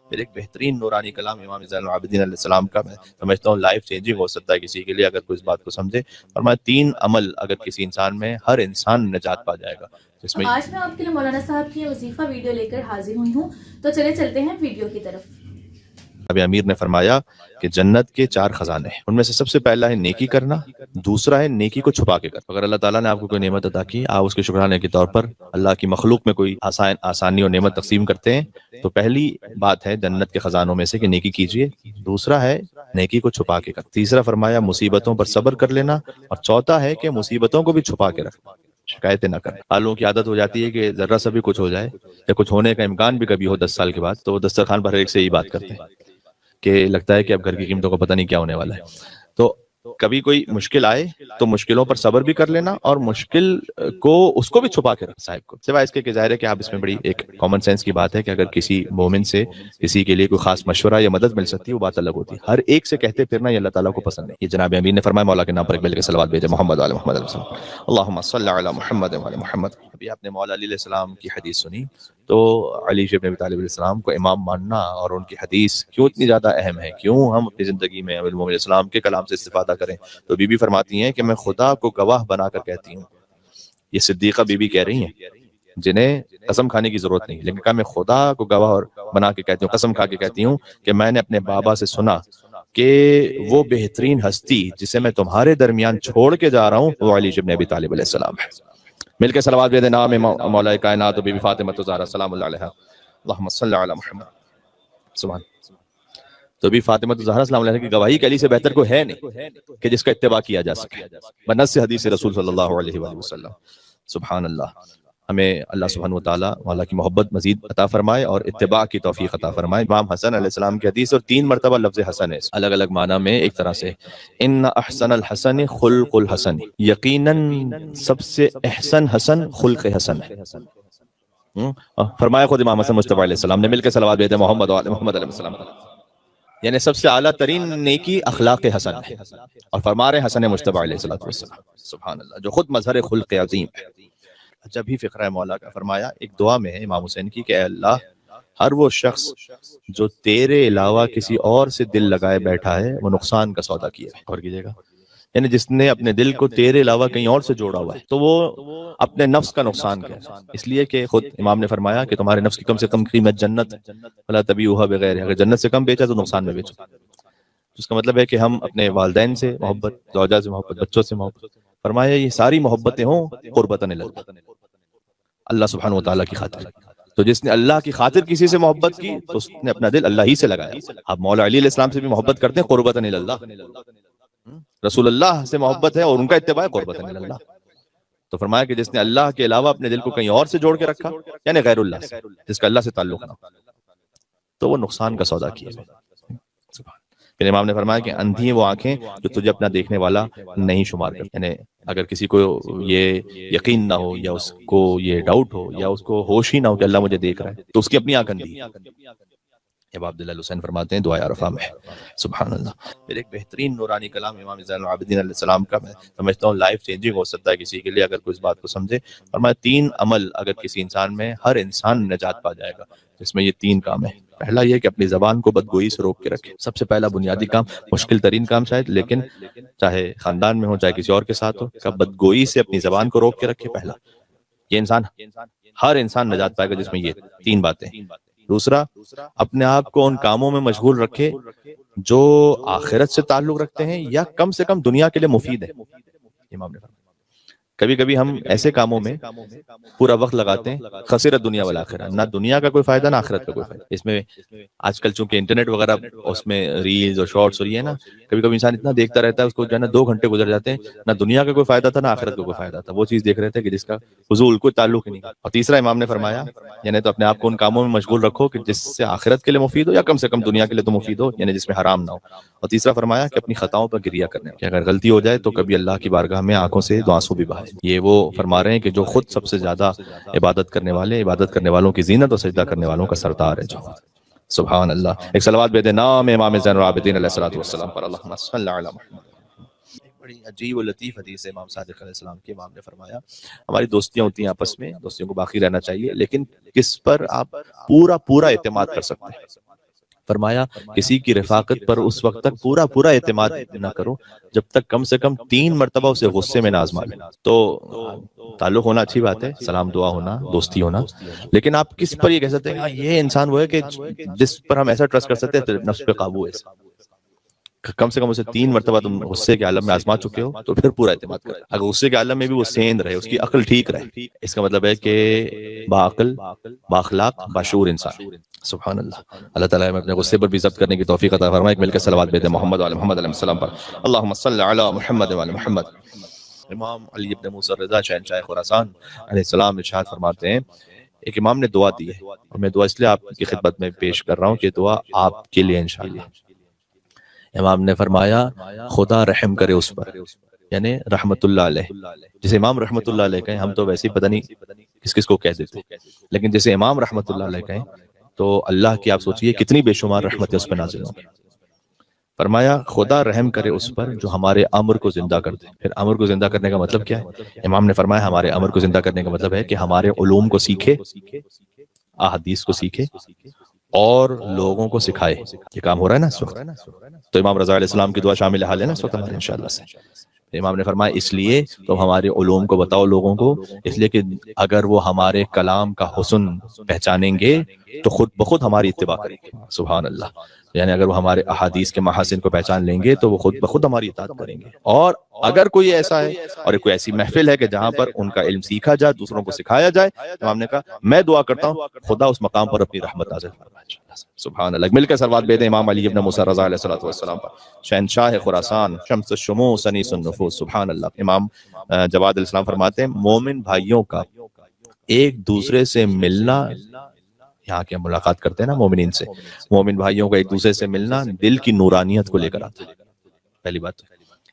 پھر ایک بہترین نورانی کلام امام زین العابدین علیہ السلام کا میں سمجھتا ہوں لائف چینجنگ ہو سکتا ہے کسی کے لیے اگر کوئی اس بات کو سمجھے. اور میں 3 عمل اگر کسی انسان میں، ہر انسان نجات پا جائے گا جس میں. آج میں آپ کے لیے مولانا صاحب کی وظیفہ ویڈیو لے کر حاضر ہوئی ہوں، تو چلے چلتے ہیں ویڈیو کی طرف. ابھی امیر نے فرمایا کہ جنت کے 4 خزانے ہیں، ان میں سے سب سے پہلا ہے نیکی کرنا، دوسرا ہے نیکی کو چھپا کے کرنا. اگر اللہ تعالیٰ نے آپ کو کوئی نعمت عطا کی، آپ اس کے شکرانے کے طور پر اللہ کی مخلوق میں کوئی آسانی اور نعمت تقسیم کرتے ہیں، تو پہلی بات ہے جنت کے خزانوں میں سے کہ نیکی کیجئے. دوسرا ہے نیکی کو چھپا کے کرنا. تیسرا فرمایا مصیبتوں پر صبر کر لینا، اور چوتھا ہے کہ مصیبتوں کو بھی چھپا کے رکھنا، شکایتیں نہ کرنا. آلوں کی عادت ہو جاتی ہے کہ ذرا سا بھی کچھ ہو جائے یا کچھ ہونے کا امکان بھی کبھی ہو 10 سال کے بعد، تو وہ دسترخوان پر ہر ایک سے یہی بات کرتے ہیں کہ لگتا ہے کہ اب گھر کی قیمتوں کو پتہ نہیں کیا ہونے والا ہے. تو کبھی کوئی مشکل آئے تو مشکلوں پر صبر بھی کر لینا، اور مشکل کو اس کو بھی چھپا کے رکھ صاحب کو. سوائے اس کے کہ ظاہر ہے کہ آپ اس میں بڑی ایک کامن سینس کی بات ہے کہ اگر کسی مومن سے کسی کے لیے کوئی خاص مشورہ یا مدد مل سکتی ہے وہ بات الگ ہوتی ہے. ہر ایک سے کہتے پھرنا یہ اللہ تعالیٰ کو پسند ہے. یہ جناب امیر نے فرمایا مولا کے نام پر ایک بل کے صلوات بھیجے محمد علی محمد علیہ وسلم اللہم صلی علی محمد وعلی محمد. ابھی آپ نے مولا علی علیہ السلام کی حدیث سنی، تو علی ابن ابی طالب علیہ السلام کو امام ماننا اور ان کی حدیث کیوں اتنی زیادہ اہم ہے، کیوں ہم اپنی زندگی میں امیر المومنین علیہ السلام کے کلام سے استفادہ کریں. تو بی بی فرماتی ہیں کہ میں خدا کو گواہ بنا کر کہتی ہوں، یہ صدیقہ بی بی کہہ رہی ہیں جنہیں قسم کھانے کی ضرورت نہیں، لیکن کہا میں خدا کو گواہ اور بنا کے کہتی ہوں، قسم کھا کے کہتی ہوں کہ میں نے اپنے بابا سے سنا کہ وہ بہترین ہستی جسے میں تمہارے درمیان چھوڑ کے جا رہا ہوں وہ علی ابن ابی طالب علیہ السلام ہے. مل کے صلوات بھیجیں نام مولا کائنات و بی بی فاطمہ الزہرا سلام اللہ علیہا اللہم صلی علی محمد. سبحان. تو بھی فاطمہ الزہرا سلام اللہ علیہا کی گواہی کہ علی سے بہتر کوئی ہے نہیں کہ جس کا اتباع کیا جا سکے بنص حدیث رسول صلی اللہ علیہ وآلہ وسلم. سبحان اللہ. ہمیں اللہ سبحانہ وتعالیٰ مولا کی محبت مزید عطا فرمائے اور اتباع کی توفیق عطا فرمائے. امام حسن علیہ السلام کی حدیث، اور 3 مرتبہ لفظ حسن ہے الگ الگ معنی میں. ایک طرح سے ان احسن الحسن خلق الحسن، یقیناً سب سے احسن حسن خلق حسن ہے. فرمایا خود امام حسن مجتبی علیہ السلام نے. مل کے صلوات بھیجیں محمد و محمد علیہ السلام. یعنی سب سے اعلیٰ ترین نیکی اخلاق حسن ہے، اور فرما رہے حسن مجتبی علیہ السلام. سبحان اللہ، جو خود مظہر خلق عظیم ہے. جب بھی فقرہ مولا کا فرمایا ایک دعا میں ہے امام حسین کی کہ اے اللہ ہر وہ شخص جو تیرے علاوہ کسی اور سے دل لگائے بیٹھا ہے وہ نقصان کا سودا کیا ہے. اور کیجئے گا، یعنی جس نے اپنے دل کو تیرے علاوہ کہیں اور سے جوڑا ہوا ہے تو وہ اپنے نفس کا نقصان کیا ہے. اس لیے کہ خود امام نے فرمایا کہ تمہارے نفس کی کم سے کم قیمت جنت فلا تبیعوها بغیر، اگر جنت سے کم بیچا تو نقصان میں بیچو. اس کا مطلب ہے کہ ہم اپنے والدین سے محبت، زوجہ سے محبت، بچوں سے محبت. فرمایا یہ ساری محبتیں ہوں قربتاً اللہ، اللہ سبحانہ وتعالیٰ کی خاطر. تو جس نے اللہ کی خاطر کسی سے محبت کی تو اس نے اپنا دل اللہ ہی سے لگایا. آپ مولا علی علیہ السلام سے بھی محبت کرتے ہیں قربتاً اللہ، رسول اللہ سے محبت ہے اور ان کا اتباع قربتاً اللہ. تو فرمایا کہ جس نے اللہ کے علاوہ اپنے دل کو کہیں اور سے جوڑ کے رکھا، یعنی غیر اللہ سے، جس کا اللہ سے تعلق نہ، تو وہ نقصان کا سودا کیا. پھر امام نے فرمایا کہ اندھی ہیں وہ آنکھیں جو تجھے اپنا دیکھنے والا نہیں شمار کرتی. یعنی اگر کسی کو یہ یقین نہ ہو یا اس کو یہ ڈاؤٹ ہو یا اس کو ہوش ہی نہ ہو کہ اللہ مجھے دیکھ رہا ہے تو اس کی اپنی آنکھ اندھی ہے. اب عبداللہ حسین فرماتے ہیں دعائے عرفہ میں. سبحان اللہ. پھر ایک بہترین نورانی کلام امام زین العابدین علیہ السلام کا میں سمجھتا ہوں لائف چینجنگ ہو سکتا ہے کسی کے لیے اگر کوئی اس بات کو سمجھے. اور میں 3 عمل اگر کسی انسان میں، ہر انسان نجات پا جائے گا جس میں یہ 3 کام ہیں. پہلا یہ کہ اپنی زبان کو بدگوئی سے روک کے رکھے. سب سے پہلا بنیادی کام، مشکل ترین کام شاید، لیکن چاہے خاندان میں ہو چاہے کسی اور کے ساتھ ہو، کہ بدگوئی سے اپنی زبان کو روک کے رکھے. پہلا یہ انسان، ہر انسان نجات پائے گا جس میں یہ 3 باتیں. دوسرا، اپنے آپ کو ان کاموں میں مشغول رکھے جو آخرت سے تعلق رکھتے ہیں یا کم سے کم دنیا کے لیے مفید ہے. امام نے فرمایا کبھی کبھی ہم ایسے کاموں میں پورا وقت لگاتے ہیں خسرت دنیا والآخرہ، نہ دنیا کا کوئی فائدہ نہ آخرت کا کوئی فائدہ. اس میں آج کل چونکہ انٹرنیٹ وغیرہ اس میں ریلز اور شارٹس اور یہ ہے نا، کبھی کبھی انسان اتنا دیکھتا رہتا ہے اس کو جو ہے نا 2 گھنٹے گزر جاتے ہیں، نہ دنیا کا کوئی فائدہ تھا نہ آخرت کا کوئی فائدہ تھا. وہ چیز دیکھ رہے تھے کہ جس کا حضور کوئی تعلق ہی نہیں. اور تیسرا امام نے فرمایا یعنی تو اپنے آپ کو ان کاموں میں مشغول رکھو کہ جس سے آخرت کے لیے مفید ہو یا کم سے کم دنیا کے لیے تو مفید ہو، یعنی جس میں حرام نہ ہو. اور تیسرا فرمایا کہ اپنی خطاؤں پر گریہ کرنے کہ اگر غلطی ہو جائے تو کبھی اللہ کی بارگاہ میں آنکھوں سے 2 آنسو بھی بہائے. یہ وہ فرما رہے ہیں کہ جو خود سب سے زیادہ عبادت کرنے والے، عبادت کرنے والوں کی زینت اور سجدہ کرنے والوں کا سردار ہے. جو سبحان اللہ. ایک صلوات بے دے نام امام زین العابدین علیہ السلام پر. اللہم صلی علی محمد. بڑی عجیب و لطیف حدیث ہے امام صادق علیہ السلام کی. امام نے فرمایا ہماری دوستیاں ہوتی ہیں آپس میں، دوستیوں کو باقی رہنا چاہیے، لیکن کس پر آپ پورا اعتماد کر سکتے ہیں. فرمایا کسی کی رفاقت پر اس وقت تک پورا اعتماد نہ کرو جب تک کم سے کم 3 مرتبہ اسے غصے میں نہ آزما لو۔ تو تعلق ہونا اچھی بات ہے، سلام دعا ہونا، دوستی ہونا، لیکن آپ کس پر یہ کہہ سکتے ہیں یہ انسان وہ ہے کہ جس پر ہم ایسا ٹرسٹ کر سکتے ہیں نفس پہ قابو ہے، کم سے کم اسے 3 مرتبہ تم غصے کے عالم میں آزما چکے ہو تو پھر پورا اعتماد کریں۔ اگر غصے کے عالم میں بھی وہ سیند رہے، اس کی عقل ٹھیک رہے، اس کا مطلب ہے کہ باعقل، بااخلاق، باشعور انسان۔ سبحان اللہ۔ اللہ تعالیٰ ہمیں اپنے غصے پر بھی ضبط کرنے کی توفیق عطا فرمائے۔ مل کے صلوات بھیجیں محمد وعلی محمد علیہ السلام پر۔ اللہم صلی علی محمد وعلی محمد۔ امام علی ابن موسیٰ رضا شہنشاہ خراسان علیہ السلام ارشاد فرماتے ہیں، ایک امام نے دعا دی ہے اور میں دعا اس لیے آپ کی خدمت میں پیش کر رہا ہوں کہ دعا آپ کے لیے انشاءاللہ۔ امام نے فرمایا خدا رحم کرے اس پر، یعنی رحمت اللہ علیہ۔ جسے امام رحمت اللہ علیہ کہیں، ہم تو ویسے ہی پتہ نہیں کس کس کو کہہ دیتے، لیکن جسے امام رحمت اللہ علیہ کہیں تو اللہ کی آپ سوچئے کتنی بے شمار رحمتیں اس پہ نازل ہوں گی۔ فرمایا خدا رحم کرے اس پر جو ہمارے امر کو زندہ کر دے۔ پھر امر کو زندہ کرنے کا مطلب کیا ہے؟ امام نے فرمایا ہمارے امر کو زندہ کرنے کا مطلب ہے کہ ہمارے علوم کو سیکھے، احادیث کو سیکھے اور لوگوں کو سکھائے۔ یہ کام ہو رہا ہے نا اس وقت؟ تو امام رضا علیہ السلام کی دعا شامل حال ہے نا اس وقت ہمارے انشاءاللہ سے۔ امام نے فرمایا اس لیے تو ہمارے علوم کو بتاؤ لوگوں کو، اس لیے کہ اگر وہ ہمارے کلام کا حسن پہچانیں گے تو خود بخود ہماری اتباع کریں گے۔ سبحان اللہ۔ یعنی اگر وہ ہمارے احادیث کے محاسن کو پہچان لیں گے تو وہ خود بخود ہماری اطاعت کریں گے۔ اور اگر کوئی ایسا ہے اور کوئی ایسی محفل ہے کہ جہاں پر ان کا علم سیکھا جائے، دوسروں کو سکھایا جائے، امام نے کہا میں دعا کرتا ہوں خدا اس مقام پر اپنی رحمت نازل فرمائے۔ سبحان اللہ۔ مل کے صلوات بھیجیں امام علی ابن موسیٰ رضا علیہ السلام پر، شہنشاہ خراسان، شمس الشموس انیس النفوس۔ سبحان اللہ۔ امام جواد علیہ السلام فرماتے ہیں مومن بھائیوں کا ایک دوسرے سے ملنا، یہاں کے ملاقات کرتے ہیں نا مومنین سے، مومن بھائیوں کا ایک دوسرے سے ملنا دل کی نورانیت کو لے کر آتا ہے۔ پہلی بات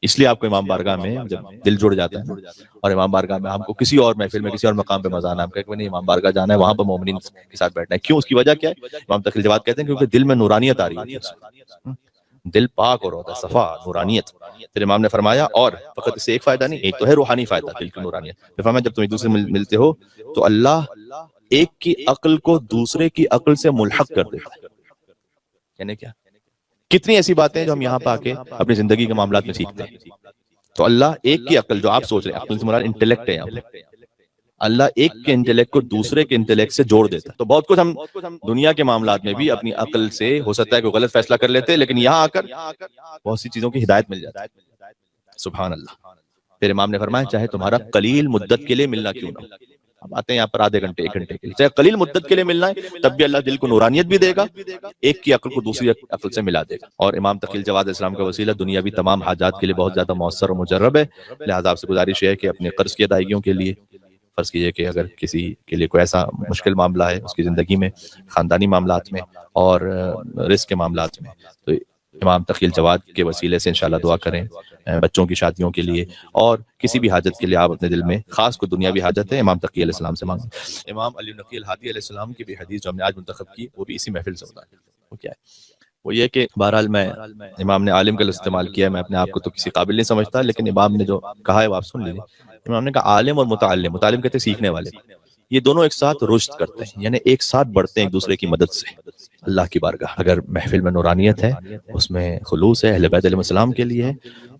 اس لیے آپ کو امام بارگاہ میں جب دل جڑ جاتا ہے اور امام بارگاہ میں ہم کو کسی اور محفل میں کسی اور مقام پہ مزہ آنا، ہم کہتے ہیں نہیں امام بارگاہ جانا ہے، وہاں پہ مومنین کے ساتھ بیٹھنا ہے۔ کیوں؟ اس کی وجہ کیا ہے؟ امام تقی الجواد کہتے ہیں کیونکہ دل میں نورانیت آ رہی ہے، دل پاک ہو رہا ہے، صفا، نورانیت۔ پھر امام نے فرمایا اور فقط اس سے ایک فائدہ نہیں، ایک تو ہے روحانی فائدہ دل کی نورانیت۔ پھر فرمایا جب تم ایک دوسرے سے ملتے ہو تو اللہ ایک کی عقل کو دوسرے کی عقل سے ملحق کر دیتا ہے۔ یعنی کیا؟ کتنی ایسی باتیں جو ہم یہاں پہ آ کے اپنی زندگی کے معاملات میں سیکھتے ہیں۔ تو اللہ ایک کی عقل، جو آپ سوچ رہے ہیں عقل سے مراد انٹلیکٹ ہے، اللہ ایک کے انٹلیکٹ کو دوسرے کے انٹلیکٹ سے جوڑ دیتا ہے۔ تو بہت کچھ ہم دنیا کے معاملات میں بھی اپنی عقل سے ہو سکتا ہے کہ غلط فیصلہ کر لیتے، لیکن یہاں آ کر بہت سی چیزوں کی ہدایت مل جاتی ہے۔ سبحان اللہ۔ پھر امام نے فرمایا چاہے تمہارا قلیل مدت کے لیے ملنا کیوں نہ ہو، اب آتے ہیں یہاں پر آدھے گھنٹے، 1 گھنٹے کے لیے، چاہے قلیل مدت کے لیے ملنا ہے تب بھی اللہ دل کو نورانیت بھی دے گا، ایک کی عقل کو دوسری عقل سے ملا دے گا۔ اور امام تقی الجواد علیہ السلام کا وسیلہ دنیاوی تمام حاجات کے لیے بہت زیادہ مؤثر اور مجرب ہے، لہذا آپ سے گزارش ہے کہ اپنے قرض کی ادائیگیوں کے لیے، فرض کیجئے کہ اگر کسی کے لیے کوئی ایسا مشکل معاملہ ہے اس کی زندگی میں، خاندانی معاملات میں اور رزق کے معاملات میں، تو امام تقی الجواد کے وسیلے سے انشاءاللہ دعا کریں، بچوں کی شادیوں کے لیے اور کسی بھی حاجت کے لیے آپ اپنے دل میں، خاص کو دنیاوی حاجت ہے، امام تقی علیہ السلام سے مانگیں۔ امام علی نقی الہادی علیہ السلام کی بھی حدیث جو ہم نے آج منتخب کی وہ بھی اسی محفل سے ہوتا ہے۔ وہ کیا ہے؟ وہ یہ کہ بہرحال میں امام نے عالم کا لفظ استعمال کیا ہے، میں اپنے آپ کو تو کسی قابل نہیں سمجھتا، لیکن امام نے جو کہا ہے وہ آپ سن لیجیے۔ امام نے کہا عالم اور متعلم، متعلم کہتے ہیں سیکھنے والے، یہ دونوں ایک ساتھ رشد کرتے ہیں، یعنی ایک ساتھ بڑھتے ہیں ایک دوسرے کی مدد سے اللہ کی بارگاہ۔ اگر محفل میں نورانیت ہے، اس میں خلوص ہے، اہل بیت علیہ السلام کے لیے ہے،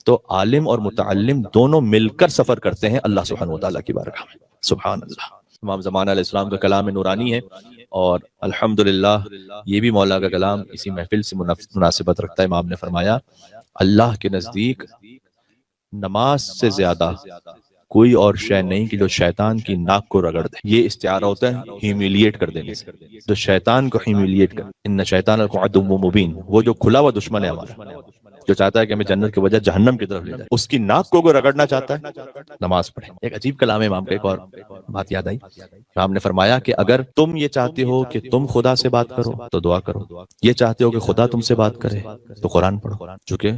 تو عالم اور متعلم دونوں مل کر سفر کرتے ہیں اللہ سبحانہ وتعالیٰ کی بارگاہ میں۔ سبحان اللہ۔ امام زمان علیہ السلام کا کلام نورانی ہے اور الحمدللہ یہ بھی مولا کا کلام اسی محفل سے مناسبت رکھتا ہے۔ امام نے فرمایا اللہ کے نزدیک نماز سے زیادہ کوئی اور شے نہیں کہ جو شیطان کی ناک کو رگڑ دے۔ یہ استعارہ ہوتا ہے ہیومیلیٹ کر دینے سے، جو شیطان کو ہیومیلیٹ کر، ان شیطان لکم عدو مبین، وہ جو کھلا ہوا دشمن ہے ہمارا، جو چاہتا ہے کہ ہمیں جنت کے بجائے جہنم کی طرف لے جائے، اس کی ناک کو رگڑنا چاہتا ہے، نماز پڑھے۔ ایک عجیب کلام ہے امام کا، ایک اور بات یاد آئی، امام نے فرمایا کہ اگر تم یہ چاہتے ہو کہ تم خدا سے بات کرو تو دعا کرو، یہ چاہتے ہو کہ خدا تم سے بات کرے تو قرآن پڑھو، چونکہ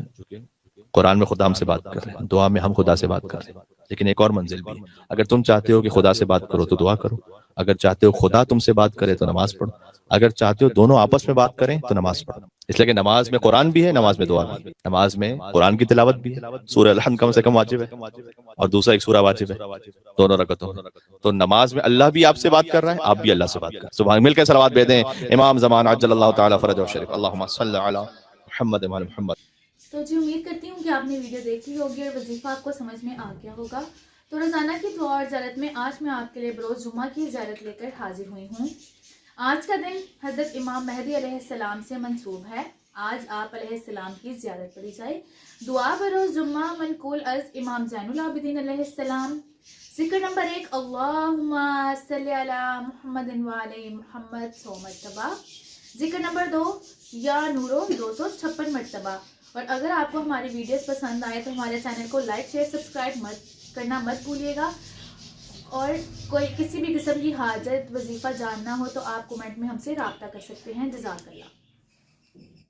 قرآن میں خدا ہم سے بات کر رہے ہیں، دعا میں ہم خدا سے بات کر رہے ہیں۔ لیکن ایک اور منزل بھی ہے، اگر تم چاہتے ہو کہ خدا سے بات کرو تو دعا کرو، اگر چاہتے ہو خدا تم سے بات کرے تو نماز پڑھو، اگر چاہتے ہو دونوں آپس میں بات کریں تو نماز پڑھو۔ اس لیے کہ نماز میں قرآن بھی ہے، نماز میں دعا بھی ہے. نماز میں قرآن کی تلاوت بھی ہے، سورہ الحمد کم سے کم واجب ہے، اور دوسرا ایک سورہ واجب ہے دونوں رکعتوں میں. تو نماز میں اللہ بھی آپ سے بات کر رہا ہے، آپ بھی اللہ سے بات کر رہے ہیں. سبحان، مل کے صلوات بھیج دیں امام زمان عجل اللہ تعالیٰ فرجہ شریف. اللہم صلی علی محمد و علی محمد. تو جی امید کرتی ہوں کہ آپ نے ویڈیو دیکھی ہوگی اور وظیفہ آپ کو سمجھ میں آ گیا ہوگا. تو روزانہ کی دعا اور زیارت میں آج میں آپ کے لیے بروز جمعہ کی زیارت لے کر حاضر ہوئی ہوں. آج کا دن حضرت امام مہدی علیہ السلام سے منسوب ہے. آج آپ علیہ السلام کی زیارت پڑھی جائے. دعا بروز جمعہ منقول از امام زین العابدین علیہ السلام. ذکر نمبر 1 اللہم صلی علی محمد وعلی محمد 100 مرتبہ. ذکر نمبر 2 یا نورو 256 مرتبہ. اور اگر آپ کو ہماری ویڈیوز پسند آئے تو ہمارے چینل کو لائک شیئر سبسکرائب کرنا مت بھولیے گا. اور کوئی کسی بھی قسم کی حاجت وظیفہ جاننا ہو تو آپ کومنٹ میں ہم سے رابطہ کر سکتے ہیں. جزاک اللہ.